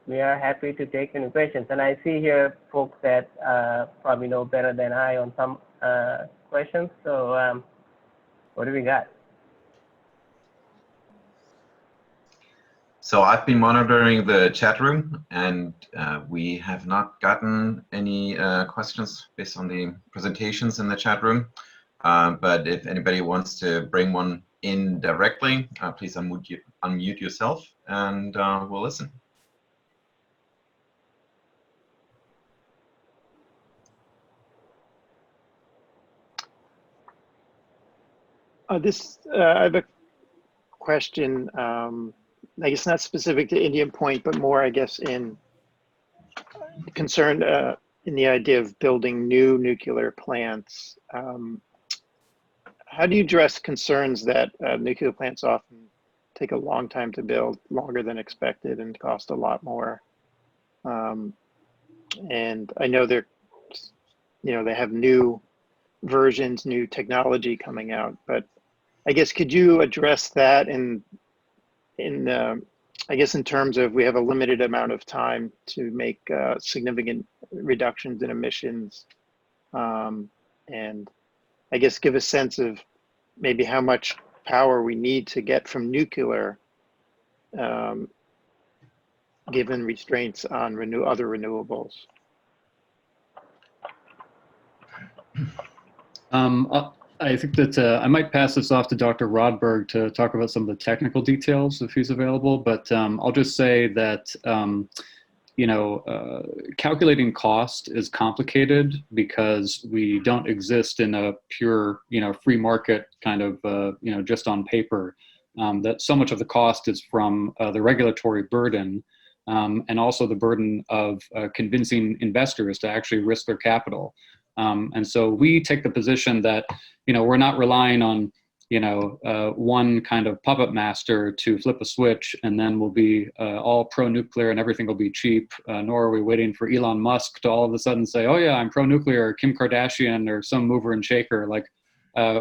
we are happy to take any questions. And I see here folks that probably know better than I on some questions. So what do we got? So I've been monitoring the chat room, and we have not gotten any questions based on the presentations in the chat room. But if anybody wants to bring one in directly, please unmute yourself, and we'll listen. I have a question, I guess not specific to Indian Point, but more, I guess, concerned in the idea of building new nuclear plants. How do you address concerns that nuclear plants often take a long time to build, longer than expected, and cost a lot more? And I know they have new versions, new technology coming out, but I guess could you address that I guess in terms of we have a limited amount of time to make significant reductions in emissions, and I guess give a sense of maybe how much power we need to get from nuclear, given restraints on other renewables. I think that I might pass this off to Dr. Rodberg to talk about some of the technical details if he's available, but I'll just say that, calculating cost is complicated because we don't exist in a pure, free market kind of, just on paper. That so much of the cost is from the regulatory burden and also the burden of convincing investors to actually risk their capital. And so we take the position that, we're not relying on, one kind of puppet master to flip a switch and then we'll be all pro-nuclear and everything will be cheap, nor are we waiting for Elon Musk to all of a sudden say, oh yeah, I'm pro-nuclear, or Kim Kardashian or some mover and shaker. Like,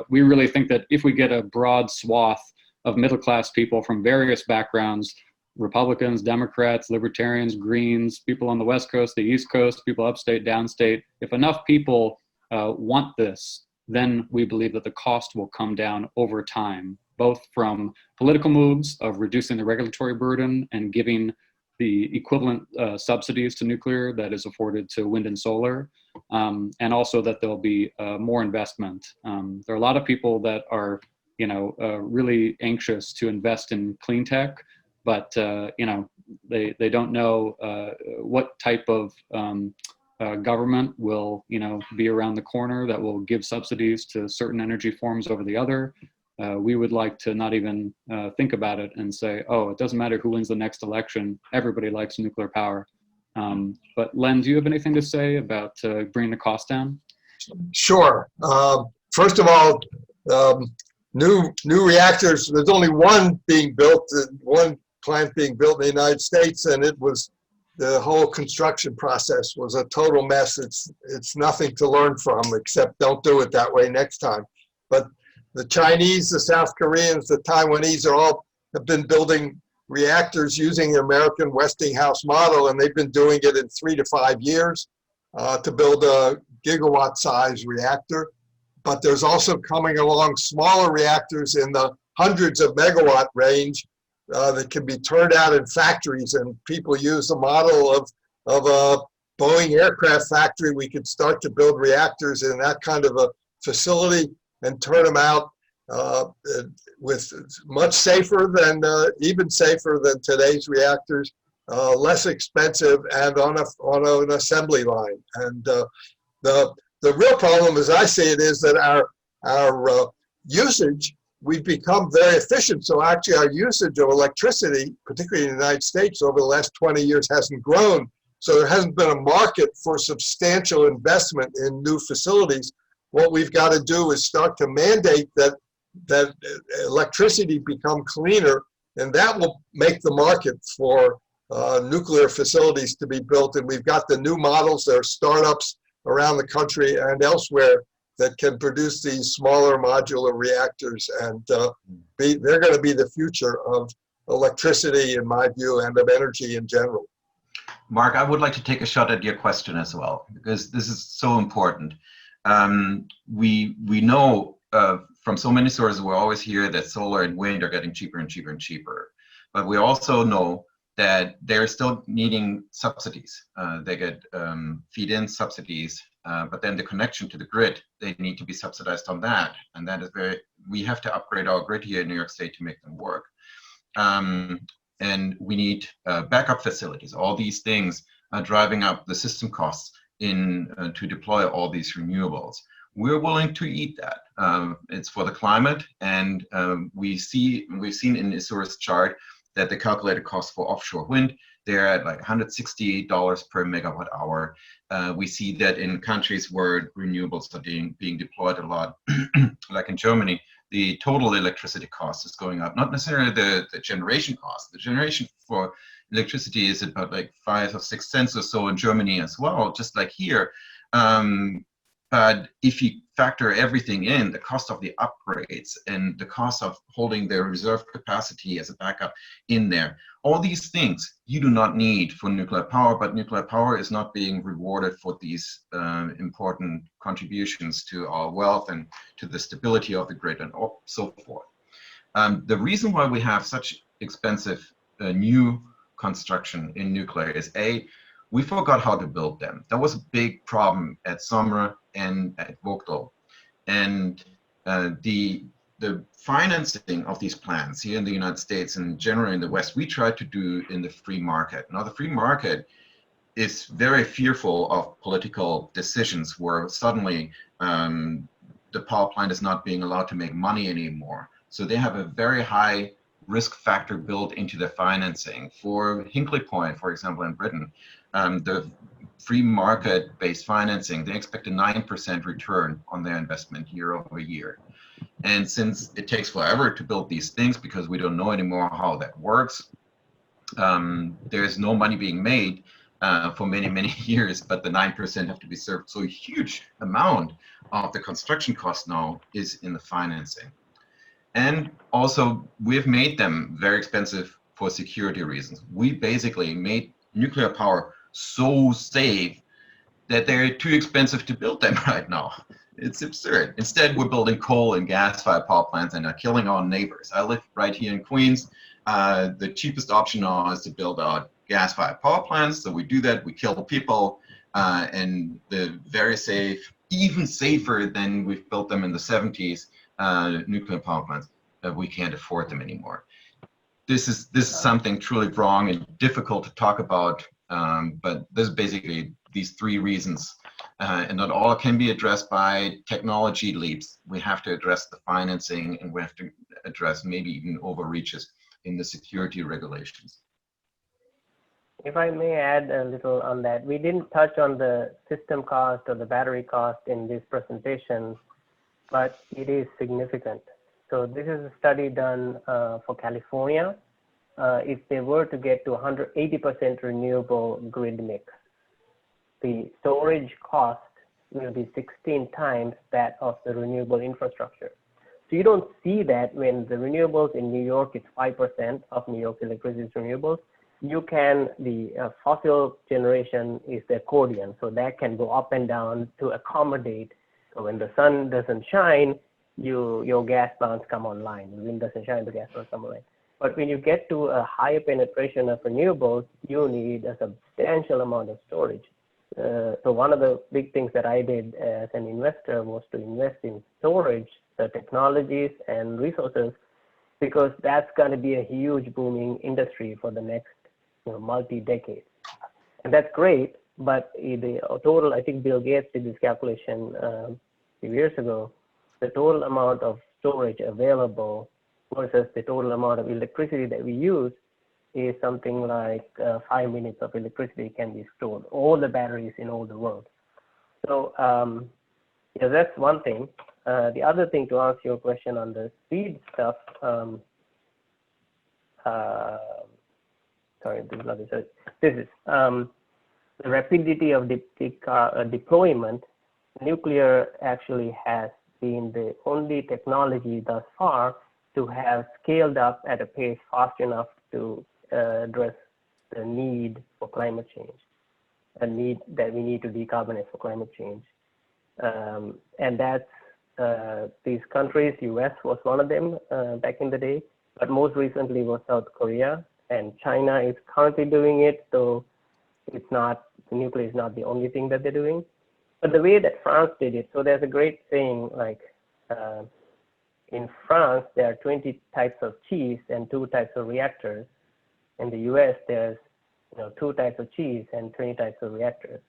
we really think that if we get a broad swath of middle-class people from various backgrounds, Republicans, Democrats, Libertarians, Greens, people on the West Coast, the East Coast, people upstate, downstate. If enough people want this, then we believe that the cost will come down over time, both from political moves of reducing the regulatory burden and giving the equivalent subsidies to nuclear that is afforded to wind and solar, and also that there'll be more investment. There are a lot of people that are, really anxious to invest in clean tech, but they don't know what type of government will be around the corner that will give subsidies to certain energy forms over the other. We would like to not even think about it and say, oh, it doesn't matter who wins the next election, everybody likes nuclear power. But Len, do you have anything to say about bringing the cost down? Sure. First of all, new reactors, there's only one being built, one plant being built in the United States, and the whole construction process was a total mess. It's nothing to learn from, except don't do it that way next time. But the Chinese, the South Koreans, the Taiwanese have been building reactors using the American Westinghouse model, and they've been doing it in 3 to 5 years to build a gigawatt-size reactor. But there's also coming along smaller reactors in the hundreds of megawatt range that can be turned out in factories, and people use the model of a Boeing aircraft factory. We could start to build reactors in that kind of a facility and turn them out with much safer than, even safer than today's reactors, less expensive, and on an assembly line. And the real problem, as I see it, is that our usage, we've become very efficient. So actually our usage of electricity, particularly in the United States, over the last 20 years hasn't grown. So there hasn't been a market for substantial investment in new facilities. What we've got to do is start to mandate that electricity become cleaner, and that will make the market for nuclear facilities to be built. And we've got the new models. There are startups around the country and elsewhere that can produce these smaller modular reactors, and they're going to be the future of electricity, in my view, and of energy in general. Mark, I would like to take a shot at your question as well, because this is so important. We know from so many sources, we always hear that solar and wind are getting cheaper and cheaper and cheaper. But we also know that they're still needing subsidies. They get feed-in subsidies, but then the connection to the grid, they need to be subsidized on that. And that is we have to upgrade our grid here in New York State to make them work. And we need backup facilities. All these things are driving up the system costs to deploy all these renewables. We're willing to eat that. It's for the climate, and we've seen in Isuru's chart that the calculated cost for offshore wind, they're at like $160 per megawatt hour. We see that in countries where renewables are being deployed a lot, like in Germany, the total electricity cost is going up, not necessarily the generation cost. The generation for electricity is about like 5 or 6 cents or so in Germany as well, just like here. But if you factor everything in, the cost of the upgrades and the cost of holding their reserve capacity as a backup in there, all these things you do not need for nuclear power, but nuclear power is not being rewarded for these important contributions to our wealth and to the stability of the grid and so forth. The reason why we have such expensive new construction in nuclear is we forgot how to build them. That was a big problem at Sommer and at Vogtle. And the financing of these plants here in the United States and generally in the West, we try to do in the free market. Now, the free market is very fearful of political decisions where suddenly the power plant is not being allowed to make money anymore. So they have a very high risk factor built into their financing. For Hinkley Point, for example, in Britain, the free market-based financing, they expect a 9% return on their investment year over year. And since it takes forever to build these things because we don't know anymore how that works, there's no money being made for many, many years, but the 9% have to be served. So a huge amount of the construction cost now is in the financing. And also, we've made them very expensive for security reasons. We basically made nuclear power so safe that they're too expensive to build them right now. It's absurd. Instead, we're building coal and gas-fired power plants and are killing our neighbors. I live right here in Queens. The cheapest option now is to build out gas-fired power plants. So we do that, we kill people, and the very safe, even safer than we've built them in the 70s, nuclear power plants, we can't afford them anymore. This is something truly wrong and difficult to talk about, but there's basically these three reasons, and not all can be addressed by technology leaps. We have to address the financing, and we have to address maybe even overreaches in the security regulations. If I may add a little on that, we didn't touch on the system cost or the battery cost in this presentation, but it is significant. So this is a study done for California. If they were to get to 180% renewable grid mix, the storage cost will be 16 times that of the renewable infrastructure. So you don't see that when the renewables in New York is 5% of New York electricity is renewables. The fossil generation is the accordion, so that can go up and down to accommodate. So when the sun doesn't shine, your gas plants come online. When the wind doesn't shine, the gas plants come online. But when you get to a higher penetration of renewables, you need a substantial amount of storage. So one of the big things that I did as an investor was to invest in storage, the technologies and resources, because that's going to be a huge booming industry for the next multi-decades. And that's great, but the total, I think Bill Gates did this calculation a few years ago, the total amount of storage available versus the total amount of electricity that we use is something like 5 minutes of electricity can be stored, all the batteries in all the world. So that's one thing. The other thing, to answer your question on the speed stuff, sorry, this is not research. This is the rapidity of deployment. Nuclear actually has been the only technology thus far to have scaled up at a pace fast enough to address the need for climate change, a need that we need to decarbonize for climate change. And that's these countries, US was one of them back in the day, but most recently was South Korea, and China is currently doing it, so it's not, the nuclear is not the only thing that they're doing. But the way that France did it, so there's a great saying, like in France, there are 20 types of cheese and 2 types of reactors. In the US, there's 2 types of cheese and 20 types of reactors.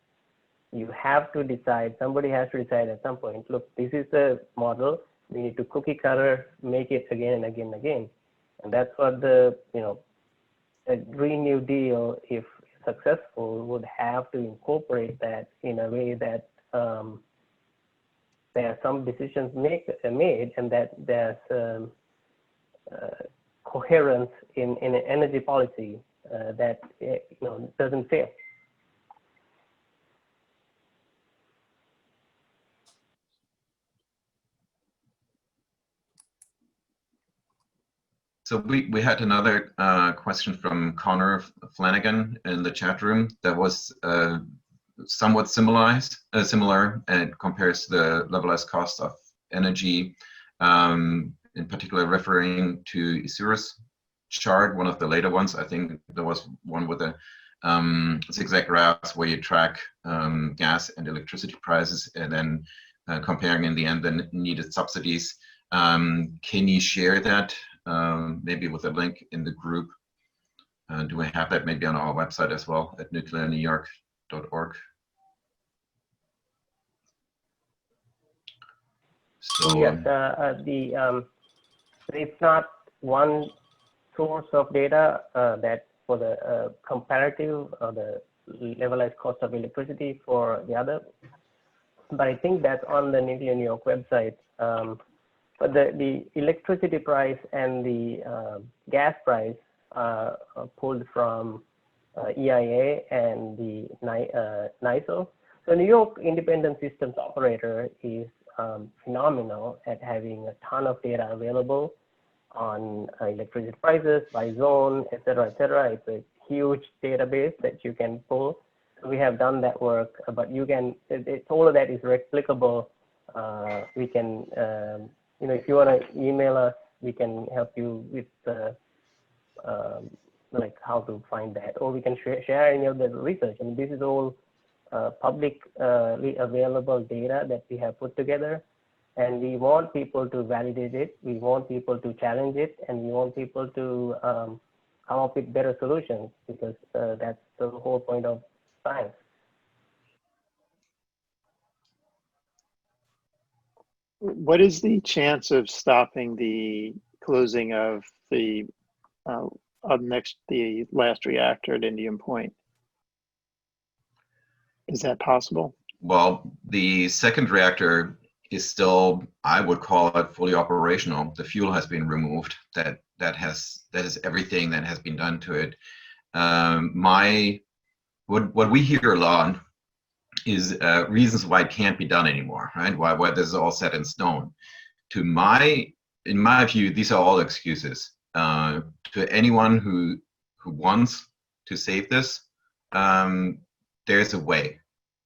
You have to decide, somebody has to decide at some point, look, this is the model, we need to cookie cutter, make it again and again and again. And that's what the, a Green New Deal, if successful, would have to incorporate that in a way that there are some decisions made and that there's coherence in energy policy that doesn't fail. So we had another question from Connor Flanagan in the chat room that was somewhat similar and compares the levelized cost of energy, in particular referring to Isuru's chart, one of the later ones. I think there was one with a zigzag graphs where you track gas and electricity prices and then comparing in the end the needed subsidies. Can you share that maybe with a link in the group? Do we have that maybe on our website as well at nuclearnewyork.org? So yes, it's not one source of data that for the comparative or the levelized cost of electricity for the other, but I think that's on the Nuclear New York website. But the electricity price and the gas price are pulled from EIA and the NISO. So New York Independent Systems Operator is phenomenal at having a ton of data available on electricity prices by zone, et cetera, et cetera. It's a huge database that you can pull. So we have done that work, but you can, all of that is replicable. We can, if you want to email us, we can help you with like how to find that, or we can share any of the research. I mean, this is all publicly available data that we have put together, and we want people to validate it. We want people to challenge it, and we want people to come up with better solutions, because that's the whole point of science. What is the chance of stopping the closing of the last reactor at Indian Point? Is that possible? well, the second reactor is still, I would call it fully operational. The fuel has been removed. That is everything that has been done to it. What we hear a lot is reasons why it can't be done anymore, right? Why this is all set in stone. In my view, these are all excuses. To anyone who wants to save this, there's a way.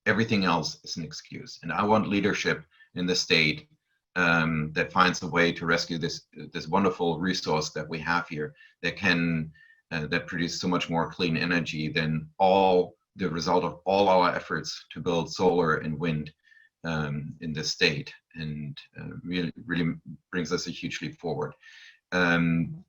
Everything else is an excuse. And I want leadership in the state that finds a way to rescue this wonderful resource that we have here that can that produce so much more clean energy than the result of all our efforts to build solar and wind in this state, and really brings us a huge leap forward.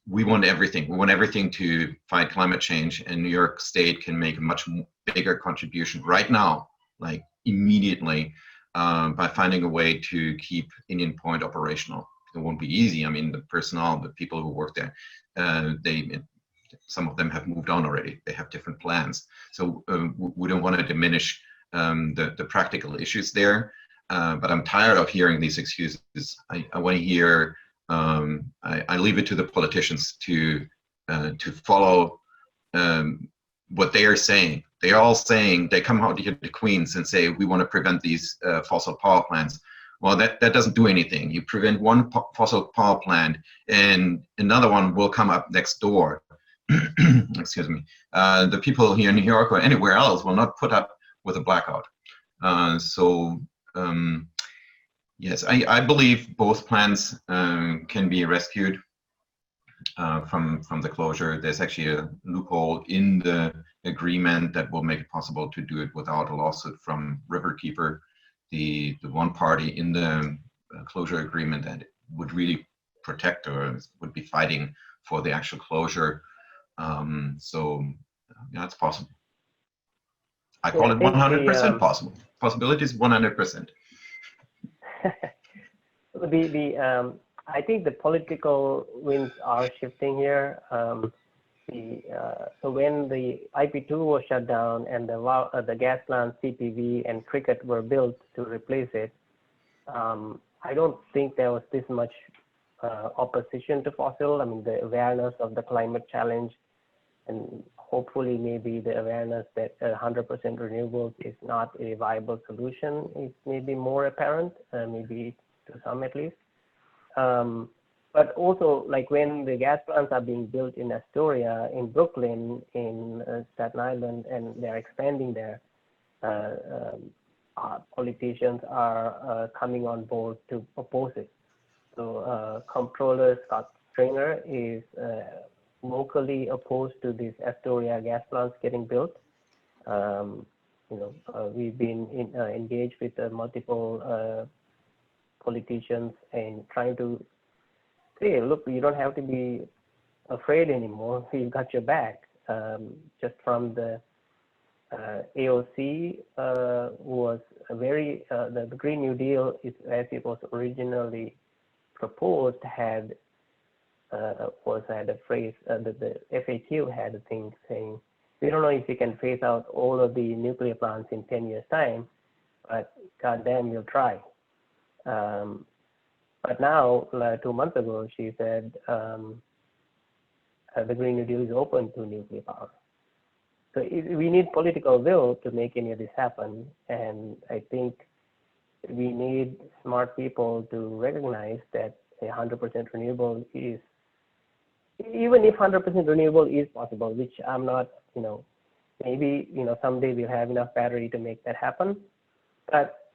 We want everything. We want everything to fight climate change, and New York State can make a much bigger contribution right now, like immediately, by finding a way to keep Indian Point operational. It won't be easy. I mean, the personnel, the people who work there, some of them have moved on already. They have different plans. So we don't want to diminish the practical issues there. But I'm tired of hearing these excuses. I want to hear, I leave it to the politicians to follow what they are saying. They are all saying, they come out here to Queens and say, we want to prevent these fossil power plants. Well, that doesn't do anything. You prevent one fossil power plant and another one will come up next door. excuse me, the people here in New York or anywhere else will not put up with a blackout. Yes, I believe both plants can be rescued from the closure. There's actually a loophole in the agreement that will make it possible to do it without a lawsuit from Riverkeeper, the one party in the closure agreement that would really protect or would be fighting for the actual closure. Yeah, it's possible. I call it 100% possible. Possibility is 100%. I think the political winds are shifting here. So when the IP2 was shut down and the gas plants CPV and Cricket were built to replace it, I don't think there was this much opposition to fossil. I mean, the awareness of the climate challenge, and hopefully maybe the awareness that 100% renewables is not a viable solution is maybe more apparent, maybe to some at least. But also, like when the gas plants are being built in Astoria, in Brooklyn, in Staten Island, and they're expanding there, politicians are coming on board to oppose it. So Comptroller Scott Stringer is locally opposed to these Astoria gas plants getting built. We've been engaged with multiple politicians and trying to say, look, you don't have to be afraid anymore. We've got your back. Just from the AOC was a very, the Green New Deal, is, as it was originally proposed, had a phrase, the FAQ had a thing saying, we don't know if you can phase out all of the nuclear plants in 10 years time, but goddamn, you'll try. But now, 2 months ago, she said the Green New Deal is open to nuclear power. So we need political will to make any of this happen. And I think we need smart people to recognize that 100% renewable is, even if 100% renewable is possible, which I'm not, maybe, someday we'll have enough battery to make that happen. But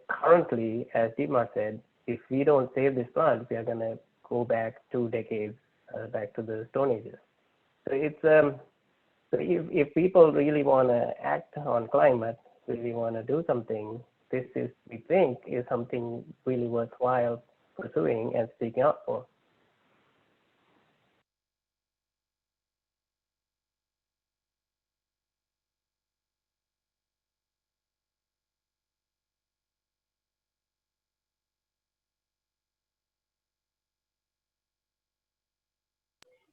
currently, as Dietmar said, if we don't save this plant, we are going to go back 2 decades, back to the Stone Ages. So it's, so if people really want to act on climate, really want to do something, this is, we think, is something really worthwhile pursuing and speaking up for.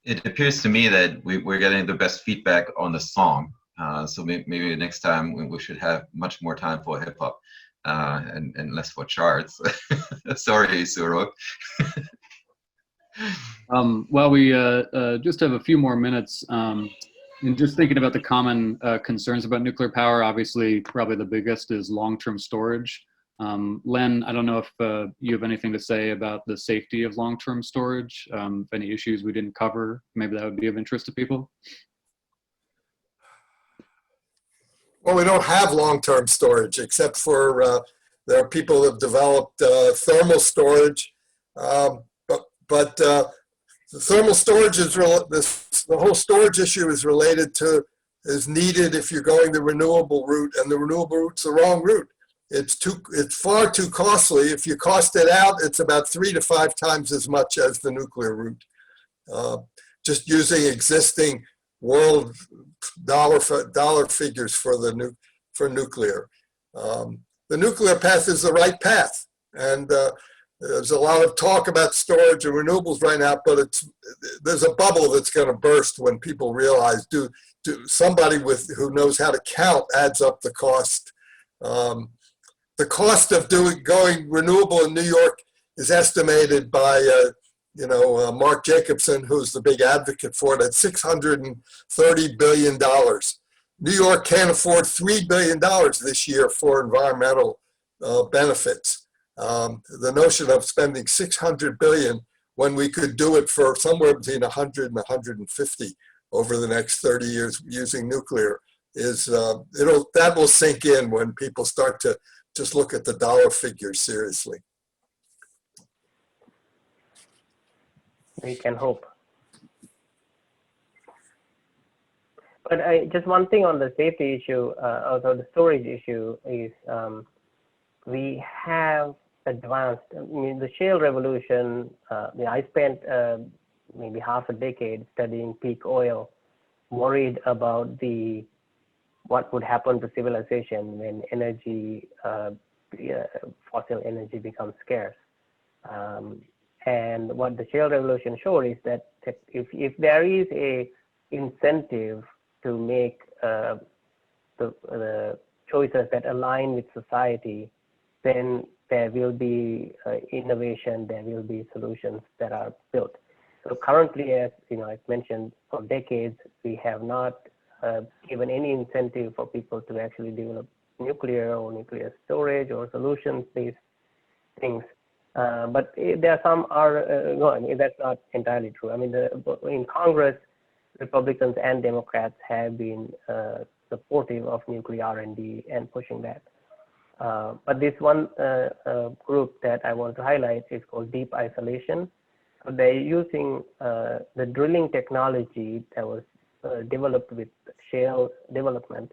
It appears to me that we're getting the best feedback on the song. So maybe next time we should have much more time for hip hop and less for charts. Sorry, Isuru. Well, we just have a few more minutes. And just thinking about the common concerns about nuclear power, obviously, probably the biggest is long-term storage. Len, I don't know if you have anything to say about the safety of long-term storage, if any issues we didn't cover, maybe that would be of interest to people. Well, we don't have long-term storage except for there are people who have developed thermal storage, but the thermal storage is the whole storage issue is related to, is needed if you're going the renewable route, and the renewable route's the wrong route. It's far too costly. If you cost it out, it's about 3 to 5 times as much as the nuclear route. Just using existing world dollar figures for nuclear. The nuclear path is the right path, and there's a lot of talk about storage and renewables right now, but there's a bubble that's going to burst when people realize somebody who knows how to count adds up the cost. The cost of going renewable in New York is estimated by, Mark Jacobson, who's the big advocate for it, at $630 billion. New York can't afford $3 billion this year for environmental benefits. The notion of spending $600 billion when we could do it for somewhere between 100 and 150 over the next 30 years using nuclear is, that will sink in when people start to just look at the dollar figures seriously. We can hope. But just one thing on the safety issue, also the storage issue is we have advanced. I mean, the shale revolution, I spent maybe half a decade studying peak oil, worried about what would happen to civilization when energy, fossil energy becomes scarce. And what the shale revolution showed is that if there is a incentive to make the choices that align with society, then there will be innovation, there will be solutions that are built. So currently, as I've mentioned, for decades, we have not given any incentive for people to actually develop nuclear or nuclear storage or solutions-based things. But there are some that's not entirely true. I mean, in Congress, Republicans and Democrats have been supportive of nuclear R&D and pushing that. But this one group that I want to highlight is called deep isolation. So they're using the drilling technology that was developed with shale development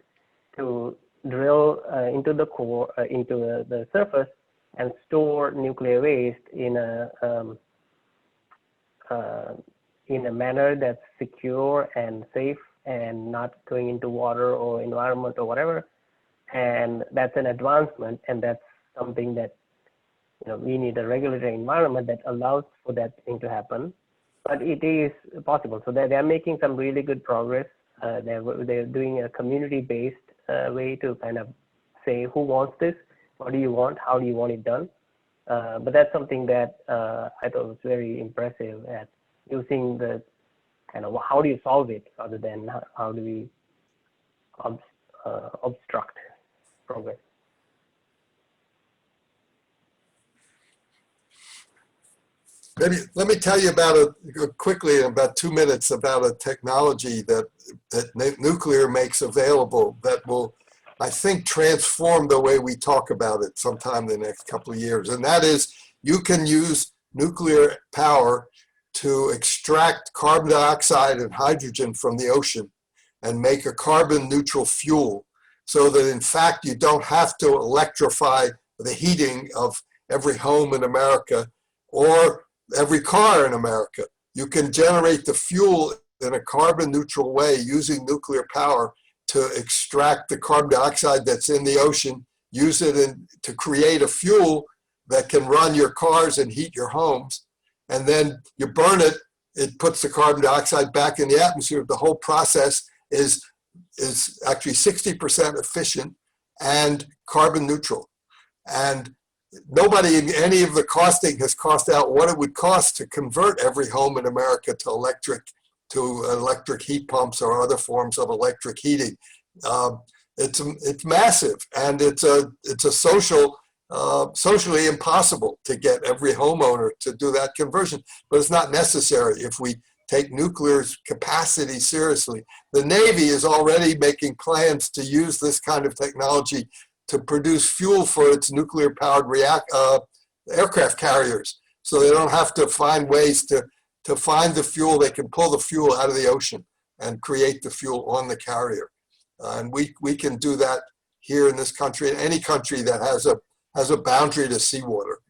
to drill into the core, into the surface, and store nuclear waste in a manner that's secure and safe and not going into water or environment or whatever. And that's an advancement, and that's something that we need a regulatory environment that allows for that thing to happen. But it is possible. So they're making some really good progress. They're doing a community-based way to kind of say who wants this, what do you want, how do you want it done. But that's something that I thought was very impressive at using the kind of how do you solve it rather than how do we obstruct progress. Maybe let me tell you quickly in about 2 minutes about a technology that nuclear makes available that will, I think, transform the way we talk about it sometime in the next couple of years. And that is, you can use nuclear power to extract carbon dioxide and hydrogen from the ocean and make a carbon neutral fuel, so that in fact you don't have to electrify the heating of every home in America or every car in America. You can generate the fuel in a carbon neutral way using nuclear power to extract the carbon dioxide that's in the ocean, use it to create a fuel that can run your cars and heat your homes. And then you burn it, it puts the carbon dioxide back in the atmosphere. The whole process is actually 60% efficient and carbon neutral. And nobody in any of the costing has cost out what it would cost to convert every home in America to electric heat pumps or other forms of electric heating. It's massive, and it's a socially impossible to get every homeowner to do that conversion, but it's not necessary if we take nuclear's capacity seriously. The Navy is already making plans to use this kind of technology to produce fuel for its nuclear-powered aircraft carriers, so they don't have to find ways to find the fuel. They can pull the fuel out of the ocean and create the fuel on the carrier. And we can do that here in this country, in any country that has a boundary to seawater.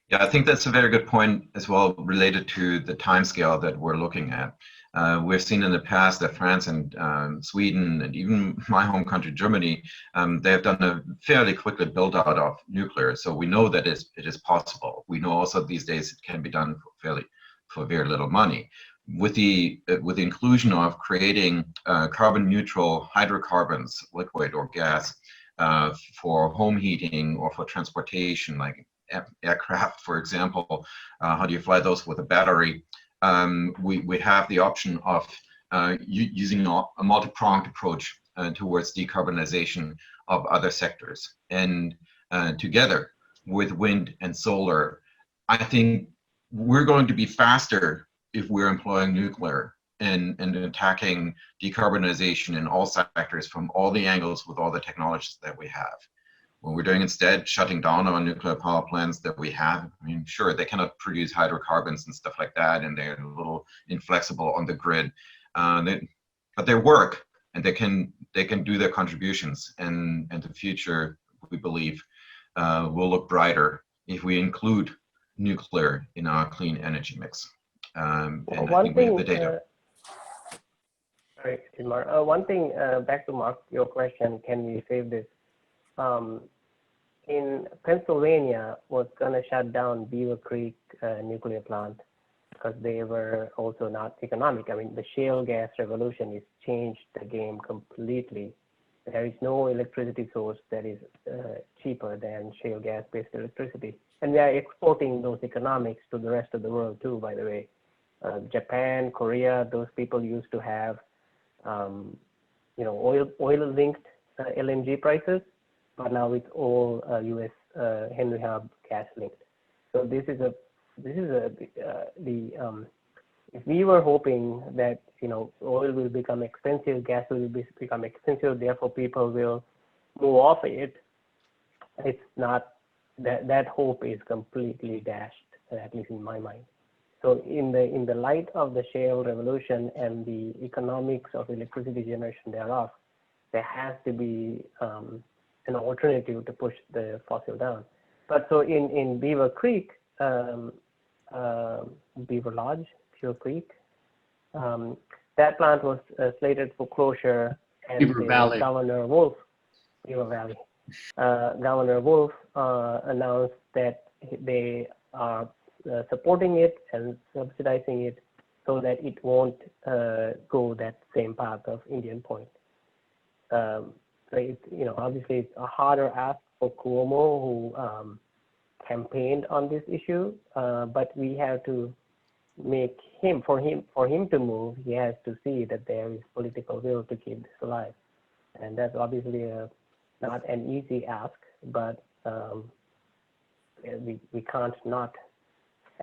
Yeah, I think that's a very good point as well, related to the timescale that we're looking at. We've seen in the past that France and Sweden and even my home country, Germany, they have done a fairly quickly build out of nuclear. So we know that it is possible. We know also these days it can be done for very little money. With the inclusion of creating carbon neutral hydrocarbons, liquid or gas, for home heating or for transportation, like aircraft, for example, how do you fly those with a battery? We have the option of using a multi-pronged approach towards decarbonization of other sectors. And together with wind and solar, I think we're going to be faster if we're employing nuclear and attacking decarbonization in all sectors from all the angles with all the technologies that we have. What we're doing instead, shutting down our nuclear power plants that we have. I mean, sure, they cannot produce hydrocarbons and stuff like that, and they're a little inflexible on the grid, but they work, and they can do their contributions, and the future, we believe, will look brighter if we include nuclear in our clean energy mix. And I think we have the data. Sorry, Dietmar. One thing, back to Mark, your question, can we save this? In Pennsylvania was going to shut down Beaver Creek nuclear plant because they were also not economic. I mean, the shale gas revolution has changed the game completely. There is no electricity source that is cheaper than shale gas-based electricity. And we are exporting those economics to the rest of the world too, by the way. Japan, Korea, those people used to have, oil-linked LNG prices, but now it's all U.S. Henry Hub gas linked. So if we were hoping that oil will become expensive, gas will become expensive, therefore people will move off it, it's not that hope is completely dashed, at least in my mind. So in the light of the shale revolution and the economics of electricity generation thereof, there has to be an alternative to push the fossil down. But so in Beaver Creek, Beaver Lodge, Beaver Creek, that plant was slated for closure, and Beaver Valley. Governor Wolf, Beaver Valley, Governor Wolf announced that they are supporting it and subsidizing it so that it won't go that same path of Indian Point. So it's, obviously it's a harder ask for Cuomo, who campaigned on this issue, but we have to make for him to move, he has to see that there is political will to keep this alive. And that's obviously not an easy ask, but we can't not.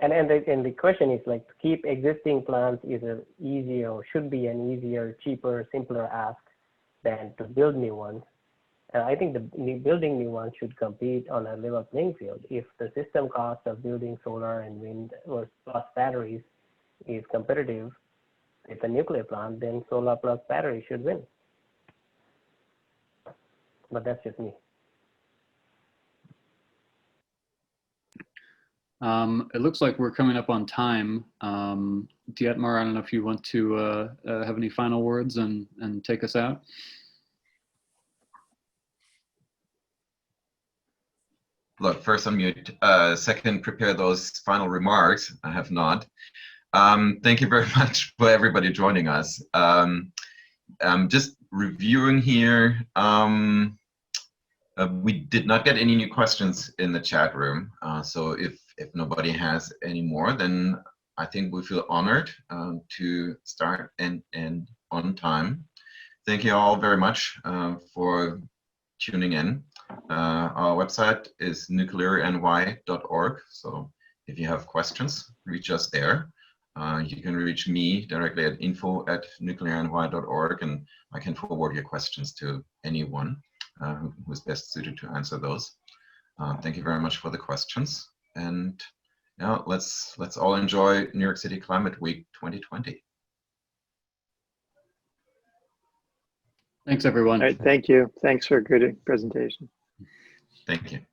And the question is, like, to keep existing plants is should be an easier, cheaper, simpler ask than to build new ones. I think building new ones should compete on a level playing field. If the system cost of building solar and wind plus batteries is competitive with a nuclear plant, then solar plus battery should win. But that's just me. It looks like we're coming up on time. Dietmar, I don't know if you want to have any final words and take us out. Look, first unmute, second prepare those final remarks. I have not. Thank you very much for everybody joining us. Just reviewing here, we did not get any new questions in the chat room. So if nobody has any more, then I think we feel honored to start and end on time. Thank you all very much for tuning in. Our website is nuclearny.org. So if you have questions, reach us there. You can reach me directly at info@nuclearny.org, and I can forward your questions to anyone who is best suited to answer those. Thank you very much for the questions. And yeah, let's all enjoy New York City Climate Week 2020. Thanks, everyone. All right, thank you. Thanks for a good presentation. Thank you.